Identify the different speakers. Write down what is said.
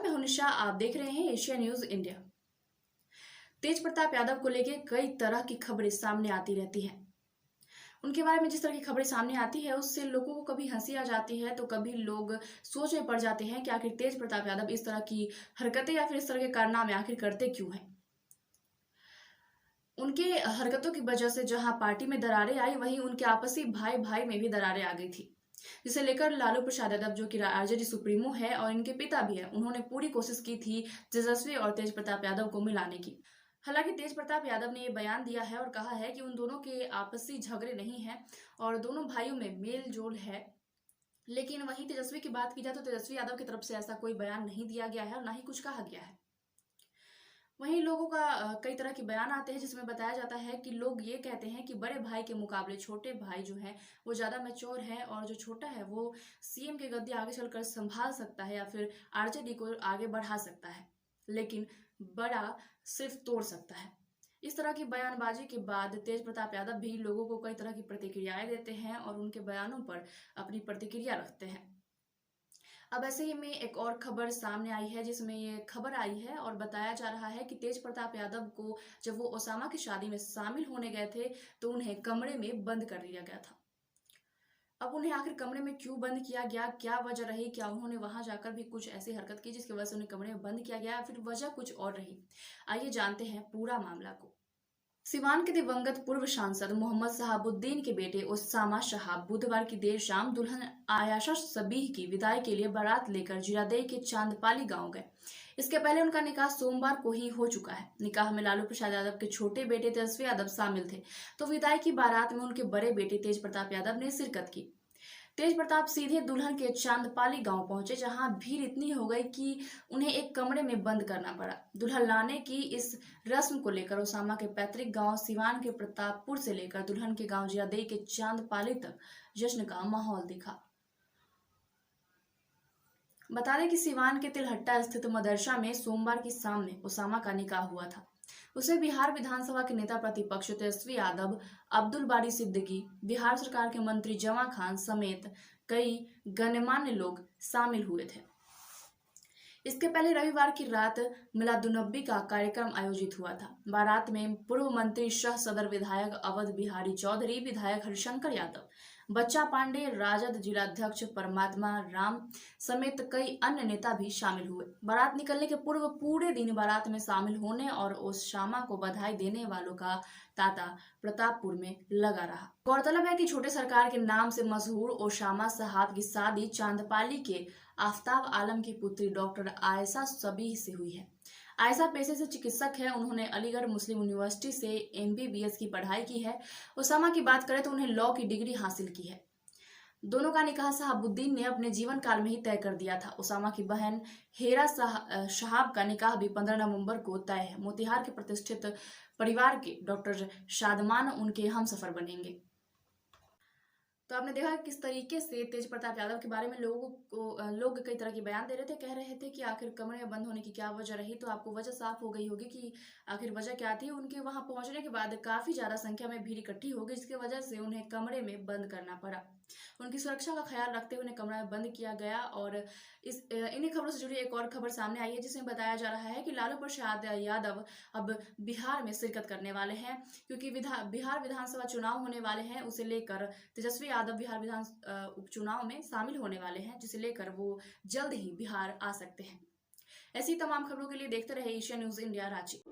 Speaker 1: मैं हूं निशा। आप देख रहे हैं एशिया न्यूज इंडिया। तेज प्रताप यादव को लेकर कई तरह की खबरें सामने आती रहती हैं। उनके बारे में जिस तरह की खबरें सामने आती है उससे लोगों को कभी हंसी आ जाती है तो कभी लोग सोच में पड़ जाते हैं कि आखिर तेज प्रताप यादव इस तरह की हरकतें या फिर इस तरह के कारनामे आखिर करते क्यों हैं। उनके हरकतों की वजह से जहां पार्टी में दरारें आई, वहीं उनके आपसी भाई भाई में भी दरारें आ गई थी, जिसे लेकर लालू प्रसाद यादव, जो कि आरजेडी सुप्रीमो है और इनके पिता भी है, उन्होंने पूरी कोशिश की थी तेजस्वी और तेज प्रताप यादव को मिलाने की। हालांकि तेज प्रताप यादव ने ये बयान दिया है और कहा है कि उन दोनों के आपसी झगड़े नहीं हैं और दोनों भाइयों में मेल जोल है। लेकिन वहीं तेजस्वी की बात की जाए तो तेजस्वी यादव की तरफ से ऐसा कोई बयान नहीं दिया गया है और ना ही कुछ कहा गया है। वहीं लोगों का कई तरह के बयान आते हैं जिसमें बताया जाता है कि लोग ये कहते हैं कि बड़े भाई के मुकाबले छोटे भाई जो है वो ज़्यादा मैच्योर है और जो छोटा है वो सीएम के गद्दी आगे चलकर संभाल सकता है या फिर आरजेडी को आगे बढ़ा सकता है, लेकिन बड़ा सिर्फ तोड़ सकता है। इस तरह की बयानबाजी के बाद तेज प्रताप यादव भी लोगों को कई तरह की प्रतिक्रियाएं देते हैं और उनके बयानों पर अपनी प्रतिक्रिया रखते हैं। अब ऐसे ही में एक और खबर सामने आई है जिसमें ये खबर आई है और बताया जा रहा है कि तेज प्रताप यादव को जब वो ओसामा की शादी में शामिल होने गए थे तो उन्हें कमरे में बंद कर लिया गया था। अब उन्हें आखिर कमरे में क्यों बंद किया गया, क्या वजह रही, क्या उन्होंने वहां जाकर भी कुछ ऐसी हरकत की जिसकी वजह से उन्हें कमरे में बंद किया गया, फिर वजह कुछ और रही। आइए जानते हैं पूरा मामला को। सिवान के दिवंगत पूर्व सांसद मोहम्मद शहाबुद्दीन के बेटे उस्सामा शहाब बुधवार की देर शाम दुल्हन आयाशा सबीह की विदाई के लिए बारात लेकर जीरादेई के चांदपाली गांव गए। इसके पहले उनका निकाह सोमवार को ही हो चुका है। निकाह में लालू प्रसाद यादव के छोटे बेटे तेजस्वी यादव शामिल थे, तो विदाई की बारात में उनके बड़े बेटे तेज प्रताप यादव ने शिरकत की। तेज प्रताप सीधे दुल्हन के चांदपाली गांव पहुंचे, जहां भीड़ इतनी हो गई कि उन्हें एक कमरे में बंद करना पड़ा। दुल्हन लाने की इस रस्म को लेकर ओसामा के पैतृक गांव सिवान के प्रतापपुर से लेकर दुल्हन के गांव जियादेई के चांदपाली तक जश्न का माहौल दिखा। बता दें कि सिवान के तिलहट्टा स्थित मदरसा में सोमवार की शाम में ओसामा का निकाह हुआ था। उसे बिहार विधानसभा के नेता प्रतिपक्ष तेजस्वी यादव, अब्दुल बारी सिद्दीकी, बिहार सरकार के मंत्री जमा खान समेत कई गणमान्य लोग शामिल हुए थे। इसके पहले रविवार की रात मिलादुन्नबी का कार्यक्रम आयोजित हुआ था। बारात में पूर्व मंत्री सह सदर विधायक अवध बिहारी चौधरी, विधायक हरिशंकर यादव, बच्चा पांडे, राजद जिलाध्यक्ष परमात्मा राम समेत कई अन्य नेता भी शामिल हुए। बारात निकलने के पूर्व पूरे दिन बारात में शामिल होने और ओसामा को बधाई देने वालों का तांता प्रतापपुर में लगा रहा। गौरतलब है कि छोटे सरकार के नाम से मशहूर ओसामा साहब की शादी चांदपाली के आफ्ताब आलम की पुत्री डॉक्टर आयशा सबीह से हुई है। आयशा पेशे से चिकित्सक है। उन्होंने अलीगढ़ मुस्लिम यूनिवर्सिटी से MBBS की पढ़ाई की है। ओसामा की बात करें तो उन्हें लॉ की डिग्री हासिल की है। दोनों का निकाह शहाबुद्दीन ने अपने जीवन काल में ही तय कर दिया था। ओसामा की बहन हेरा शहाब का निकाह भी 15 नवंबर को तय है। मोतिहार के प्रतिष्ठित परिवार के डॉक्टर शादमान उनके हमसफर बनेंगे। तो आपने देखा किस तरीके से तेज प्रताप यादव के बारे में लोग कई तरह के बयान दे रहे थे, कह रहे थे कि आखिर कमरे में बंद होने की क्या वजह रही। तो आपको वजह साफ हो गई होगी कि आखिर वजह क्या थी। उनके वहां पहुंचने के बाद काफी ज्यादा संख्या में भीड़ इकट्ठी हो गई, जिसकी वजह से उन्हें कमरे में बंद करना पड़ा। उनकी सुरक्षा का ख्याल रखते हुए उन्हें कमरा में बंद किया गया। और इन्हीं खबरों से जुड़ी एक और खबर सामने आई है जिसमें बताया जा रहा है कि लालू प्रसाद यादव अब बिहार में शिरकत करने वाले हैं, क्योंकि बिहार विधानसभा चुनाव होने वाले हैं। उसे लेकर तेजस्वी यादव बिहार विधान उपचुनाव में शामिल होने वाले हैं, जिसे लेकर वो जल्द ही बिहार आ सकते हैं। ऐसी तमाम खबरों के लिए देखते रहे एशिया न्यूज इंडिया रांची।